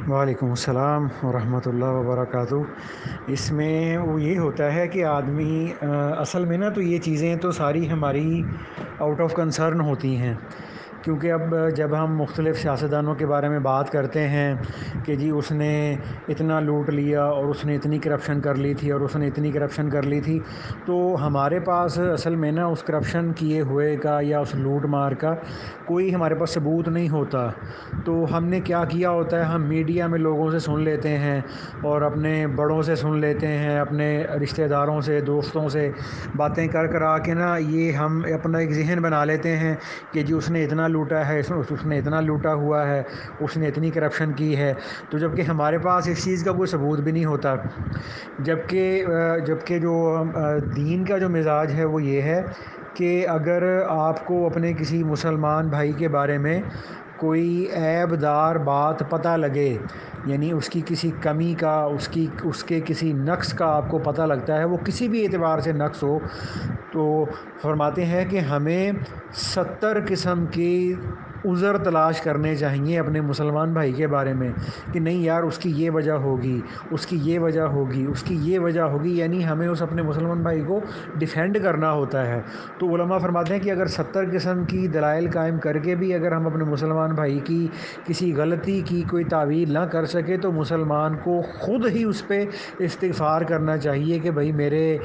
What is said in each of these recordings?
وعلیکم السلام ورحمۃ اللہ وبرکاتہ۔ اس میں وہ یہ ہوتا ہے کہ آدمی اصل میں نا تو یہ چیزیں تو ساری ہماری آؤٹ آف کنسرن ہوتی ہیں، کیونکہ اب جب ہم مختلف سیاستدانوں کے بارے میں بات کرتے ہیں کہ جی اس نے اتنا لوٹ لیا اور اس نے اتنی کرپشن کر لی تھی اور اس نے اتنی کرپشن کر لی تھی، تو ہمارے پاس اصل میں نا اس کرپشن کیے ہوئے کا یا اس لوٹ مار کا کوئی ہمارے پاس ثبوت نہیں ہوتا۔ تو ہم نے کیا کیا ہوتا ہے، ہم میڈیا میں لوگوں سے سن لیتے ہیں اور اپنے بڑوں سے سن لیتے ہیں، اپنے رشتہ داروں سے، دوستوں سے باتیں کر کر آ کے نا یہ ہم اپنا ایک ذہن بنا لیتے ہیں کہ جی اس نے اتنا لوٹا ہے، اس نے اتنا لوٹا ہوا ہے، اس نے اتنی کرپشن کی ہے، تو جب کہ ہمارے پاس اس چیز کا کوئی ثبوت بھی نہیں ہوتا۔ جبکہ جو دین کا جو مزاج ہے وہ یہ ہے کہ اگر آپ کو اپنے کسی مسلمان بھائی کے بارے میں کوئی عیب دار بات پتہ لگے، یعنی اس کی کسی کمی کا، اس کے کسی نقص کا آپ کو پتہ لگتا ہے، وہ کسی بھی اعتبار سے نقص ہو، تو فرماتے ہیں کہ ہمیں 70 قسم کی عذر تلاش کرنے چاہیے اپنے مسلمان بھائی کے بارے میں کہ نہیں یار اس کی یہ وجہ ہوگی، اس کی یہ وجہ ہوگی، اس کی یہ وجہ ہوگی، یعنی ہمیں اس اپنے مسلمان بھائی کو ڈیفینڈ کرنا ہوتا ہے۔ تو علماء فرماتے ہیں کہ اگر 70 قسم کی دلائل قائم کر کے بھی اگر ہم اپنے مسلمان بھائی کی کسی غلطی کی کوئی تعویل نہ کر سکے، تو مسلمان کو خود ہی اس پہ استغفار کرنا چاہیے کہ بھائی میرے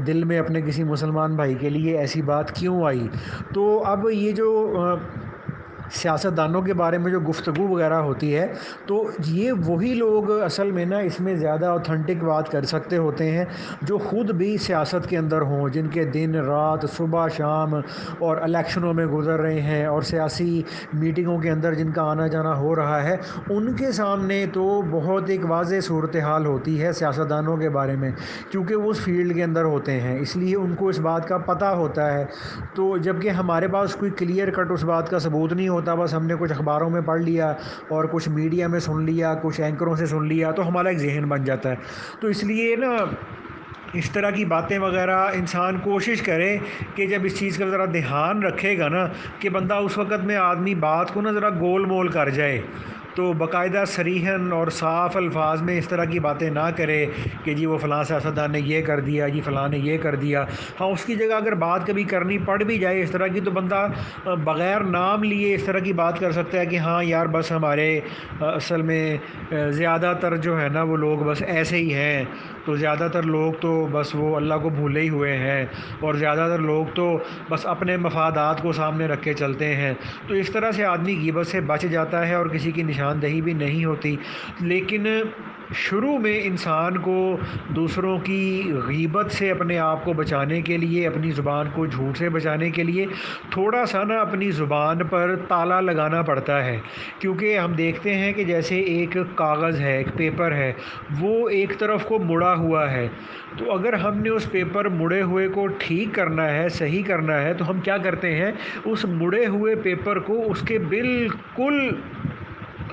دل میں اپنے کسی مسلمان بھائی کے لیے ایسی بات کیوں آئی۔ تو اب یہ جو سیاستدانوں کے بارے میں جو گفتگو وغیرہ ہوتی ہے، تو یہ وہی لوگ اصل میں نا اس میں زیادہ اوتھینٹک بات کر سکتے ہوتے ہیں جو خود بھی سیاست کے اندر ہوں، جن کے دن رات صبح شام اور الیکشنوں میں گزر رہے ہیں اور سیاسی میٹنگوں کے اندر جن کا آنا جانا ہو رہا ہے، ان کے سامنے تو بہت ایک واضح صورتحال ہوتی ہے سیاستدانوں کے بارے میں، کیونکہ وہ اس فیلڈ کے اندر ہوتے ہیں، اس لیے ان کو اس بات کا پتہ ہوتا ہے۔ تو جبکہ ہمارے پاس کوئی کلیئر کٹ اس بات کا ثبوت نہیں ہوتا، بس ہم نے کچھ اخباروں میں پڑھ لیا اور کچھ میڈیا میں سن لیا، کچھ اینکروں سے سن لیا، تو ہمارا ایک ذہن بن جاتا ہے۔ تو اس لیے نا اس طرح کی باتیں وغیرہ انسان کوشش کرے کہ جب اس چیز کا ذرا دھیان رکھے گا نا کہ بندہ اس وقت میں آدمی بات کو نا ذرا گول مول کر جائے، تو باقاعدہ صریحاً اور صاف الفاظ میں اس طرح کی باتیں نہ کرے کہ جی وہ فلاں سیاستدان نے یہ کر دیا، جی فلاں نے یہ کر دیا۔ ہاں اس کی جگہ اگر بات کبھی کرنی پڑ بھی جائے اس طرح کی، تو بندہ بغیر نام لیے اس طرح کی بات کر سکتا ہے کہ ہاں یار بس ہمارے اصل میں زیادہ تر جو ہے نا وہ لوگ بس ایسے ہی ہیں، تو زیادہ تر لوگ تو بس وہ اللہ کو بھولے ہی ہوئے ہیں، اور زیادہ تر لوگ تو بس اپنے مفادات کو سامنے رکھ کے چلتے ہیں۔ تو اس طرح سے آدمی غیبت سے بچ جاتا ہے اور کسی کی نشاندہی بھی نہیں ہوتی۔ لیکن شروع میں انسان کو دوسروں کی غیبت سے اپنے آپ کو بچانے کے لیے، اپنی زبان کو جھوٹ سے بچانے کے لیے تھوڑا سا نا اپنی زبان پر تالا لگانا پڑتا ہے، کیونکہ ہم دیکھتے ہیں کہ جیسے ایک کاغذ ہے، ایک پیپر ہے، وہ ایک طرف کو مڑا ہوا ہے، تو اگر ہم نے اس پیپر مڑے ہوئے کو ٹھیک کرنا ہے، صحیح کرنا ہے، تو ہم کیا کرتے ہیں، اس مڑے ہوئے پیپر کو اس کے بالکل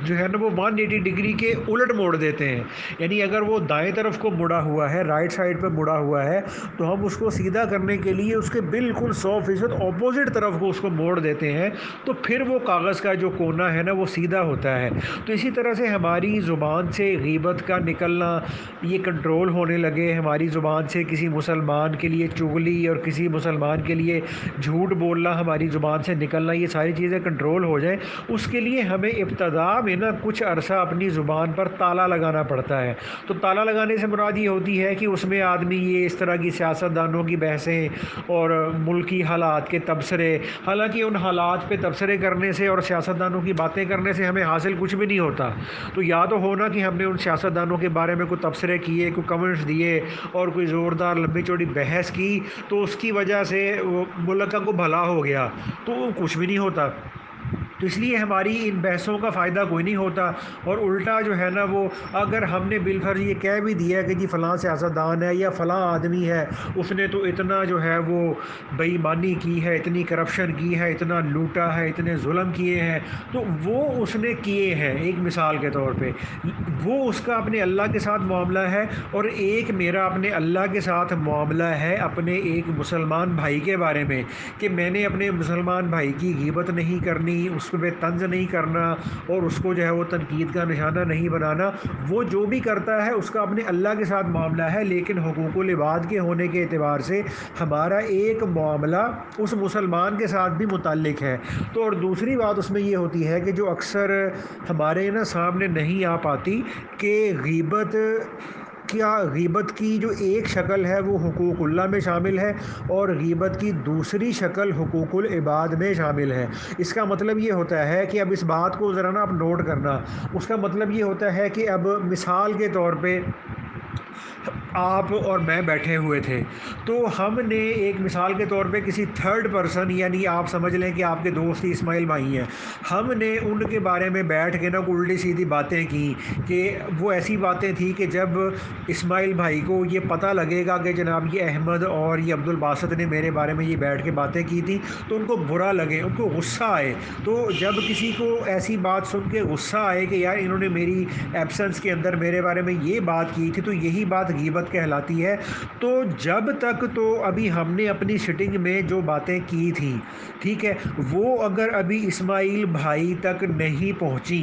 جو ہے نا وہ 180 ڈگری کے الٹ موڑ دیتے ہیں۔ یعنی اگر وہ دائیں طرف کو مڑا ہوا ہے، رائٹ سائڈ پہ مڑا ہوا ہے، تو ہم اس کو سیدھا کرنے کے لیے اس کے بالکل 100% اپوزٹ طرف کو اس کو موڑ دیتے ہیں، تو پھر وہ کاغذ کا جو کونا ہے نا وہ سیدھا ہوتا ہے۔ تو اسی طرح سے ہماری زبان سے غیبت کا نکلنا یہ کنٹرول ہونے لگے، ہماری زبان سے کسی مسلمان کے لیے چغلی اور کسی مسلمان کے لیے جھوٹ بولنا ہماری زبان سے نکلنا، یہ ساری چیزیں کنٹرول ہو جائیں، اس کے لیے ہمیں ابتدا میں نا کچھ عرصہ اپنی زبان پر تالا لگانا پڑتا ہے۔ تو تالا لگانے سے مراد یہ ہوتی ہے کہ اس میں آدمی یہ اس طرح کی سیاستدانوں کی بحثیں اور ملکی حالات کے تبصرے، حالانکہ ان حالات پہ تبصرے کرنے سے اور سیاستدانوں کی باتیں کرنے سے ہمیں حاصل کچھ بھی نہیں ہوتا۔ تو یا تو ہونا کہ ہم نے ان سیاستدانوں کے بارے میں کوئی تبصرے کیے، کوئی کمنٹس دیے اور کوئی زوردار لمبی چوڑی بحث کی، تو اس کی وجہ سے وہ ملک کو بھلا ہو گیا، تو کچھ بھی نہیں ہوتا۔ تو اس لیے ہماری ان بحثوں کا فائدہ کوئی نہیں ہوتا، اور الٹا جو ہے نا وہ اگر ہم نے بالفرض یہ کہہ بھی دیا کہ جی فلاں سیاستدان ہے یا فلاں آدمی ہے، اس نے تو اتنا جو ہے وہ بے ایمانی کی ہے، اتنی کرپشن کی ہے، اتنا لوٹا ہے، اتنے ظلم کیے ہیں، تو وہ اس نے کیے ہیں ایک مثال کے طور پہ، وہ اس کا اپنے اللہ کے ساتھ معاملہ ہے، اور ایک میرا اپنے اللہ کے ساتھ معاملہ ہے اپنے ایک مسلمان بھائی کے بارے میں، کہ میں نے اپنے مسلمان بھائی کی غیبت نہیں کرنی، اس پہ طنز نہیں کرنا اور اس کو جو ہے وہ تنقید کا نشانہ نہیں بنانا. وہ جو بھی کرتا ہے اس کا اپنے اللہ کے ساتھ معاملہ ہے، لیکن حقوق العباد کے ہونے کے اعتبار سے ہمارا ایک معاملہ اس مسلمان کے ساتھ بھی متعلق ہے. تو اور دوسری بات اس میں یہ ہوتی ہے کہ جو اکثر ہمارے نا سامنے نہیں آ پاتی کہ غیبت کی جو ایک شکل ہے وہ حقوق اللہ میں شامل ہے اور غیبت کی دوسری شکل حقوق العباد میں شامل ہے. اس کا مطلب یہ ہوتا ہے کہ اب اس بات کو ذرا نا آپ نوٹ کرنا. اس کا مطلب یہ ہوتا ہے کہ اب مثال کے طور پہ آپ اور میں بیٹھے ہوئے تھے، تو ہم نے ایک مثال کے طور پہ کسی تھرڈ پرسن، یعنی آپ سمجھ لیں کہ آپ کے دوست ہی اسماعیل بھائی ہیں، ہم نے ان کے بارے میں بیٹھ کے نا الٹی سیدھی باتیں کی کہ وہ ایسی باتیں تھیں کہ جب اسماعیل بھائی کو یہ پتہ لگے گا کہ جناب یہ احمد اور یہ عبد الباسط نے میرے بارے میں یہ بیٹھ کے باتیں کی تھی تو ان کو برا لگے، ان کو غصہ آئے. تو جب کسی کو ایسی بات سن کے غصہ آئے کہ یار انہوں نے میری ایبسنس کے اندر میرے بارے میں یہ بات کی تھی، تو یہی بات غیبت کہلاتی ہے. تو جب تک تو ابھی ہم نے اپنی سٹنگ میں جو باتیں کی تھیں، ٹھیک ہے، وہ اگر ابھی اسماعیل بھائی تک نہیں پہنچی،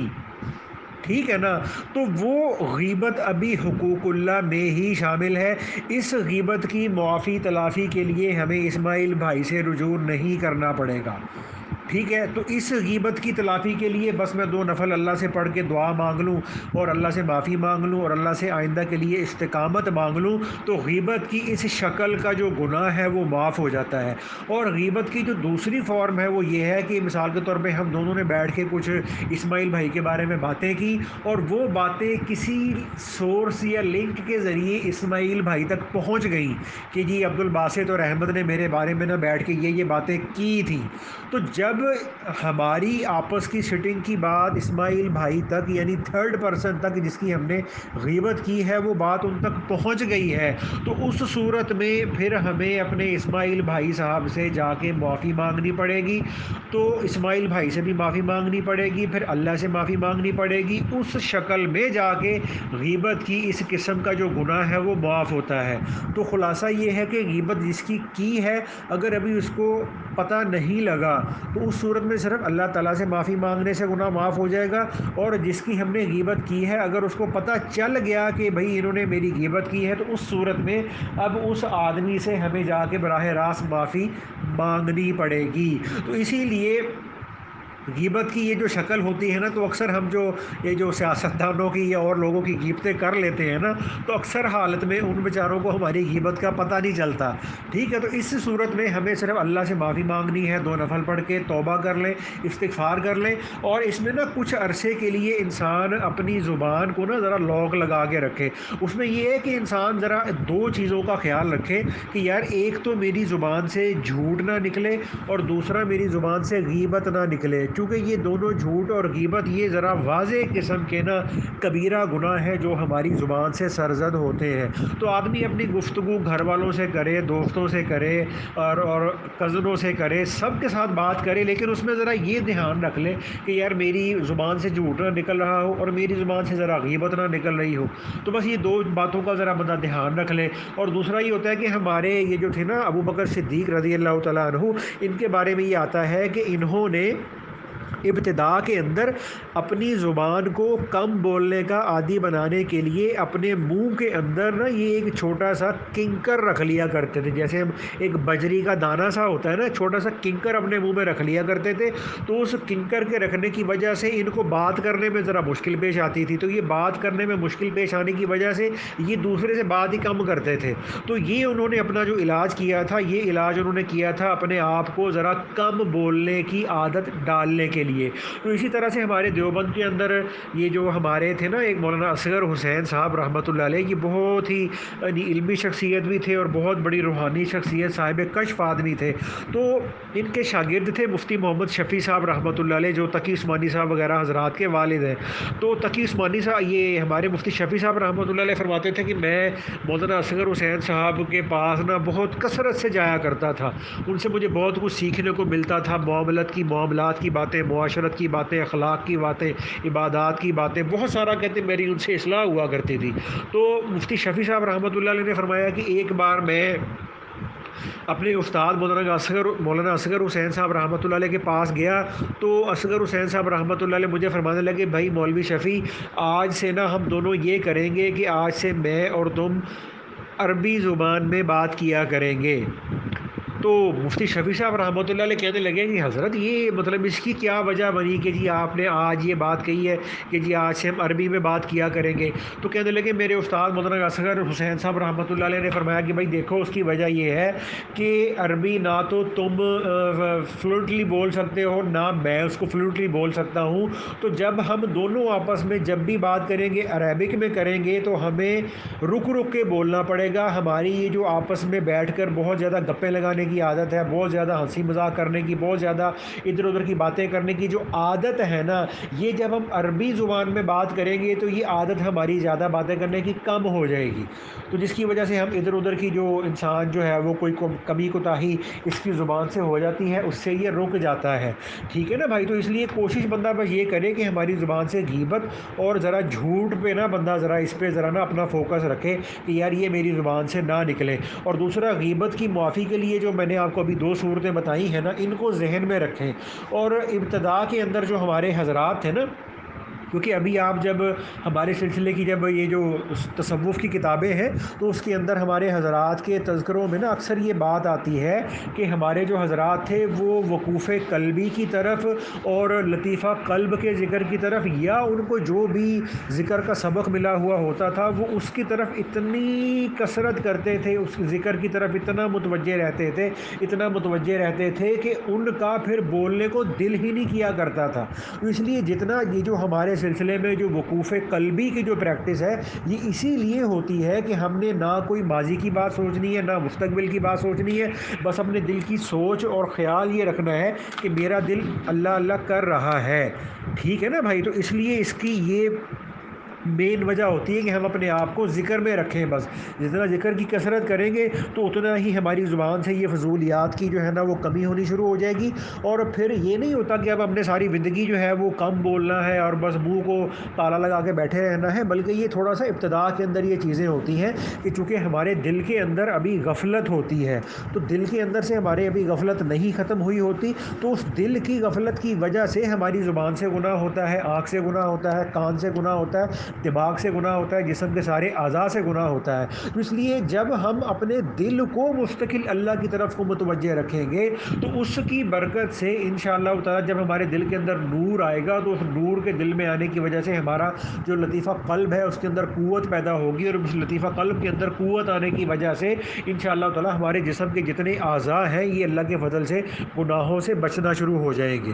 ٹھیک ہے نا، تو وہ غیبت ابھی حقوق اللہ میں ہی شامل ہے. اس غیبت کی معافی تلافی کے لیے ہمیں اسماعیل بھائی سے رجوع نہیں کرنا پڑے گا، ٹھیک ہے. تو اس غیبت کی تلافی کے لیے بس میں 2 نفل اللہ سے پڑھ کے دعا مانگ لوں اور اللہ سے معافی مانگ لوں اور اللہ سے آئندہ کے لیے استقامت مانگ لوں، تو غیبت کی اس شکل کا جو گناہ ہے وہ معاف ہو جاتا ہے. اور غیبت کی جو دوسری فارم ہے وہ یہ ہے کہ مثال کے طور پہ ہم دونوں نے بیٹھ کے کچھ اسماعیل بھائی کے بارے میں باتیں کی اور وہ باتیں کسی سورس یا لنک کے ذریعے اسماعیل بھائی تک پہنچ گئیں کہ جی عبد الباسط اور احمد نے میرے بارے میں نہ بیٹھ کے یہ باتیں کی تھیں. تو جب ہماری آپس کی سٹنگ کی بات اسماعیل بھائی تک، یعنی تھرڈ پرسن تک جس کی ہم نے غیبت کی ہے، وہ بات ان تک پہنچ گئی ہے، تو اس صورت میں پھر ہمیں اپنے اسماعیل بھائی صاحب سے جا کے معافی مانگنی پڑے گی. تو اسماعیل بھائی سے بھی معافی مانگنی پڑے گی، پھر اللہ سے معافی مانگنی پڑے گی. اس شکل میں جا کے غیبت کی اس قسم کا جو گناہ ہے وہ معاف ہوتا ہے. تو خلاصہ یہ ہے کہ غیبت جس کی ہے، اگر ابھی اس کو پتہ نہیں لگا تو اس صورت میں صرف اللہ تعالیٰ سے معافی مانگنے سے گناہ معاف ہو جائے گا. اور جس کی ہم نے غیبت کی ہے، اگر اس کو پتہ چل گیا کہ بھئی انہوں نے میری غیبت کی ہے، تو اس صورت میں اب اس آدمی سے ہمیں جا کے براہ راست معافی مانگنی پڑے گی. تو اسی لیے غیبت کی یہ جو شکل ہوتی ہے نا، تو اکثر ہم جو یہ جو سیاستدانوں کی یا اور لوگوں کی غیبتیں کر لیتے ہیں نا، تو اکثر حالت میں ان بیچاروں کو ہماری غیبت کا پتہ نہیں چلتا، ٹھیک ہے. تو اس صورت میں ہمیں صرف اللہ سے معافی مانگنی ہے، 2 نفل پڑھ کے توبہ کر لیں، استغفار کر لیں. اور اس میں نا کچھ عرصے کے لیے انسان اپنی زبان کو نا ذرا لاک لگا کے رکھے. اس میں یہ ہے کہ انسان ذرا 2 چیزوں کا خیال رکھے کہ یار ایک تو میری زبان سے جھوٹ نہ نکلے اور دوسرا میری زبان سے غیبت نہ نکلے، چونکہ یہ دونوں جھوٹ اور غیبت یہ ذرا واضح قسم کے نا کبیرہ گناہ ہے جو ہماری زبان سے سرزد ہوتے ہیں. تو آدمی اپنی گفتگو گھر والوں سے کرے، دوستوں سے کرے اور کزنوں سے کرے، سب کے ساتھ بات کرے، لیکن اس میں ذرا یہ دھیان رکھ لے کہ یار میری زبان سے جھوٹ نہ نکل رہا ہو اور میری زبان سے ذرا غیبت نہ نکل رہی ہو. تو بس یہ 2 باتوں کا ذرا بندہ دھیان رکھ لے. اور دوسرا یہ ہوتا ہے کہ ہمارے یہ جو تھے نا ابو بکر صدیق رضی اللہ تعالیٰ عنہ، ان کے بارے میں یہ آتا ہے کہ انہوں نے ابتدا کے اندر اپنی زبان کو کم بولنے کا عادی بنانے کے لیے اپنے منہ کے اندر نا یہ ایک چھوٹا سا کنکر رکھ لیا کرتے تھے. جیسے ہم ایک بجری کا دانہ سا ہوتا ہے نا، چھوٹا سا کنکر اپنے منہ میں رکھ لیا کرتے تھے. تو اس کنکر کے رکھنے کی وجہ سے ان کو بات کرنے میں ذرا مشکل پیش آتی تھی. تو یہ بات کرنے میں مشکل پیش آنے کی وجہ سے یہ دوسرے سے بات ہی کم کرتے تھے. تو یہ انہوں نے اپنا جو علاج کیا تھا، یہ علاج انہوں نے کیا تھا اپنے آپ کو ذرا کم بولنے کی عادت ڈالنے کے لیے. تو اسی طرح سے ہمارے دیوبند کے اندر یہ جو ہمارے تھے نا ایک مولانا اصغر حسین صاحب رحمۃ اللہ علیہ، یہ بہت ہی علمی شخصیت بھی تھے اور بہت بڑی روحانی شخصیت، صاحب کشف آدمی تھے. تو ان کے شاگرد تھے مفتی محمد شفیع صاحب رحمۃ اللہ علیہ، جو تقی عثمانی صاحب وغیرہ حضرات کے والد ہیں. تو تقی عثمانی صاحب، یہ ہمارے مفتی شفیع صاحب رحمۃ اللہ علیہ فرماتے تھے کہ میں مولانا اصغر حسین صاحب کے پاس نا بہت کثرت سے جایا کرتا تھا. ان سے مجھے بہت کچھ سیکھنے کو ملتا تھا، معاملات کی باتیں، معاشرت کی باتیں، اخلاق کی باتیں، عبادات کی باتیں، بہت سارا کہتے ہیں میری ان سے اصلاح ہوا کرتی تھی. تو مفتی شفیع صاحب رحمۃ اللہ علیہ نے فرمایا کہ ایک بار میں اپنے استاد مولانا اصغر حسین صاحب رحمۃ اللہ علیہ کے پاس گیا تو اصغر حسین صاحب رحمۃ اللہ علیہ مجھے فرمانے لگے بھائی مولوی شفیع آج سے نا ہم دونوں یہ کریں گے کہ آج سے میں اور تم عربی زبان میں بات کیا کریں گے۔ تو مفتی شفیع صاحب رحمۃ اللہ علیہ کہنے لگے کہ حضرت یہ مطلب اس کی کیا وجہ بنی کہ جی آپ نے آج یہ بات کہی ہے کہ جی آج سے ہم عربی میں بات کیا کریں گے؟ تو کہنے لگے میرے استاد مولانا اصغر حسین صاحب رحمۃ اللہ علیہ نے فرمایا کہ بھائی دیکھو اس کی وجہ یہ ہے کہ عربی نہ تو تم فلوئنٹلی بول سکتے ہو نہ میں اس کو فلوئنٹلی بول سکتا ہوں، تو جب ہم دونوں آپس میں جب بھی بات کریں گے عربک میں کریں گے تو ہمیں رک رک کے بولنا پڑے گا۔ ہماری یہ جو آپس میں بیٹھ کر بہت زیادہ گپیں لگانے کی عادت ہے، بہت زیادہ ہنسی مذاق کرنے کی، بہت زیادہ ادھر ادھر کی باتیں کرنے کی جو عادت ہے نا، یہ جب ہم عربی زبان میں بات کریں گے تو یہ عادت ہماری زیادہ باتیں کرنے کی کم ہو جائے گی، تو جس کی وجہ سے ہم ادھر ادھر کی جو انسان جو ہے وہ کوئی کمی کوتاہی اس کی زبان سے ہو جاتی ہے، اس سے یہ رک جاتا ہے۔ ٹھیک ہے نا بھائی؟ تو اس لیے کوشش بندہ بس یہ کرے کہ ہماری زبان سے غیبت اور ذرا جھوٹ پہ نا بندہ ذرا اس پہ ذرا نا اپنا فوکس رکھے کہ یار یہ میری زبان سے نہ نکلے۔ اور دوسرا غیبت کی معافی کے لیے جو میں نے آپ کو ابھی 2 صورتیں بتائی ہیں نا، ان کو ذہن میں رکھیں۔ اور ابتدا کے اندر جو ہمارے حضرات تھے نا، کیونکہ ابھی آپ جب ہمارے سلسلے کی جب یہ جو تصوف کی کتابیں ہیں تو اس کے اندر ہمارے حضرات کے تذکروں میں نا اکثر یہ بات آتی ہے کہ ہمارے جو حضرات تھے وہ وقوف قلبی کی طرف اور لطیفہ قلب کے ذکر کی طرف، یا ان کو جو بھی ذکر کا سبق ملا ہوا ہوتا تھا وہ اس کی طرف اتنی کثرت کرتے تھے، اس ذکر کی طرف اتنا متوجہ رہتے تھے، اتنا متوجہ رہتے تھے کہ ان کا پھر بولنے کو دل ہی نہیں کیا کرتا تھا۔ تو اس لیے جتنا یہ جو ہمارے سلسلے میں جو وقوف قلبی کی جو پریکٹس ہے یہ اسی لیے ہوتی ہے کہ ہم نے نہ کوئی ماضی کی بات سوچنی ہے نہ مستقبل کی بات سوچنی ہے، بس اپنے دل کی سوچ اور خیال یہ رکھنا ہے کہ میرا دل اللہ اللہ کر رہا ہے۔ ٹھیک ہے نا بھائی؟ تو اس لیے اس کی یہ مین وجہ ہوتی ہے کہ ہم اپنے آپ کو ذکر میں رکھیں، بس جتنا ذکر کی کثرت کریں گے تو اتنا ہی ہماری زبان سے یہ فضولیات کی جو ہے نا وہ کمی ہونی شروع ہو جائے گی، اور پھر یہ نہیں ہوتا کہ اب ہم نے ساری زندگی جو ہے وہ کم بولنا ہے اور بس منہ کو تالا لگا کے بیٹھے رہنا ہے، بلکہ یہ تھوڑا سا ابتدا کے اندر یہ چیزیں ہوتی ہیں کہ چونکہ ہمارے دل کے اندر ابھی غفلت ہوتی ہے، تو دل کے اندر سے ہمارے ابھی غفلت نہیں ختم ہوئی ہوتی، تو اس دل کی غفلت کی وجہ سے ہماری زبان سے گناہ ہوتا ہے، آنکھ سے گناہ ہوتا ہے، کان سے گناہ ہوتا ہے، دماغ سے گناہ ہوتا ہے، جسم کے سارے اعضاء سے گناہ ہوتا ہے۔ تو اس لیے جب ہم اپنے دل کو مستقل اللہ کی طرف کو متوجہ رکھیں گے تو اس کی برکت سے انشاءاللہ تعالی جب ہمارے دل کے اندر نور آئے گا تو اس نور کے دل میں آنے کی وجہ سے ہمارا جو لطیفہ قلب ہے اس کے اندر قوت پیدا ہوگی، اور اس لطیفہ قلب کے اندر قوت آنے کی وجہ سے انشاءاللہ تعالی ہمارے جسم کے جتنے اعضاء ہیں یہ اللہ کے فضل سے گناہوں سے بچنا شروع ہو جائیں گے۔